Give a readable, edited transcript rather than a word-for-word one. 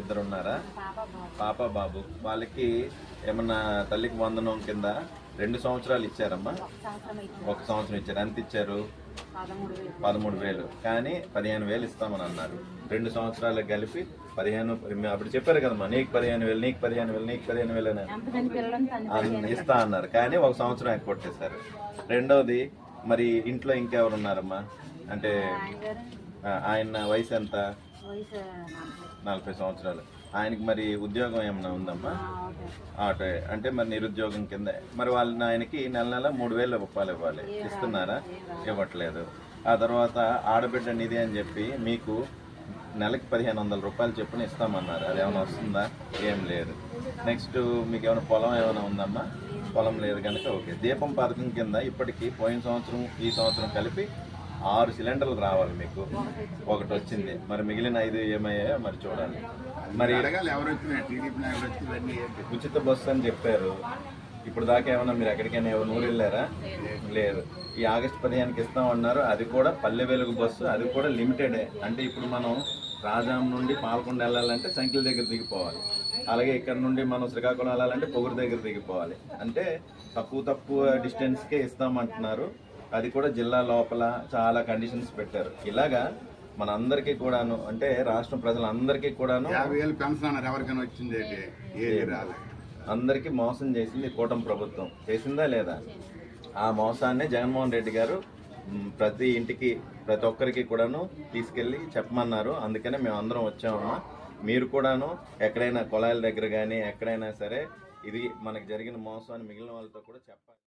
ఇద్దరు ఉన్నారా? పాప బాబు. వాళ్ళకి ఏమన్నా తల్లికి వందనం కింద 2 సంవత్సరాలు ఇచ్చారమ్మా? 1 సంవత్సరం ఇచ్చారు. ఎంత ఇచ్చారు? 13,000. కానీ 15,000 ఇస్తామని అన్నారు. 2 సంవత్సరాలకు కలిపి 15. అప్పుడు చెప్పారు కదమ్మా, నీకు 15,000, నీకు 15,000, నీకు 15,000 అని ఇస్తా అన్నారు. కానీ 1 సంవత్సరం ఎక్కొట్టేశారు. రెండోది, మరి ఇంట్లో ఇంకెవరు ఉన్నారమ్మా? అంటే ఆయన వయసు ఎంత? 40 సంవత్సరాలు. ఆయనకి మరి ఉద్యోగం ఏమైనా ఉందమ్మా? ఆటో. అంటే మరి నిరుద్యోగం కింద. మరి ఆయనకి నెల నెల 3,000 రూపాయలు ఇవ్వాలి. ఇస్తున్నారా? ఇవ్వట్లేదు. ఆ తర్వాత ఆడబిడ్డ నిధి అని చెప్పి మీకు నెలకి 1,500 రూపాయలు చొప్పున ఇస్తామన్నారు. అది ఏమైనా వస్తుందా? ఏం లేదు. నెక్స్ట్, మీకు ఏమైనా పొలం ఏమైనా ఉందమ్మా? పొలం లేదు కనుక ఓకే. దీపం పథకం కింద ఇప్పటికీ పోయిన సంవత్సరం ఈ సంవత్సరం కలిపి 6 సిలిండర్లు రావాలి. మీకు 1 వచ్చింది. మరి మిగిలిన 5 ఏమయ్యాయో మరి చూడాలి. మరి ఉచిత బస్సు అని చెప్పారు. ఇప్పుడు దాకా ఏమన్నా మీరు ఎక్కడికైనా ఊరు వెళ్ళారా? లేదు. ఈ ఆగస్టు 15కి ఇస్తామన్నారు. అది కూడా పల్లె వెలుగు బస్సు. అది కూడా లిమిటెడే. అంటే ఇప్పుడు మనం రాజాం నుండి పాలకొండ వెళ్ళాలంటే సంఖ్యల దగ్గర దిగిపోవాలి. అలాగే ఇక్కడ నుండి మనం శ్రీకాకుళం వెళ్ళాలంటే పొగురు దగ్గర దిగిపోవాలి. అంటే తక్కువ డిస్టెన్స్కే ఇస్తామంటున్నారు. అది కూడా జిల్లా లోపల చాలా కండిషన్స్ పెట్టారు. ఇలాగా మన అందరికీ కూడాను, అంటే రాష్ట్ర ప్రజలందరికీ కూడాను 50,000 పెన్షన్ ఎవరికైనా వచ్చింది, అందరికీ మోసం చేసింది కూటమి ప్రభుత్వం. చేసిందా లేదా? ఆ మోసాన్ని జగన్మోహన్ రెడ్డి గారు ప్రతి ఇంటికి ప్రతి ఒక్కరికి కూడాను తీసుకెళ్ళి చెప్పమన్నారు. అందుకనే మేము అందరం వచ్చామమ్మా. మీరు కూడాను ఎక్కడైనా కుళాయిల దగ్గర కానీ ఎక్కడైనా సరే ఇది మనకి జరిగిన మోసం అని మిగిలిన వాళ్ళతో కూడా చెప్పాలి.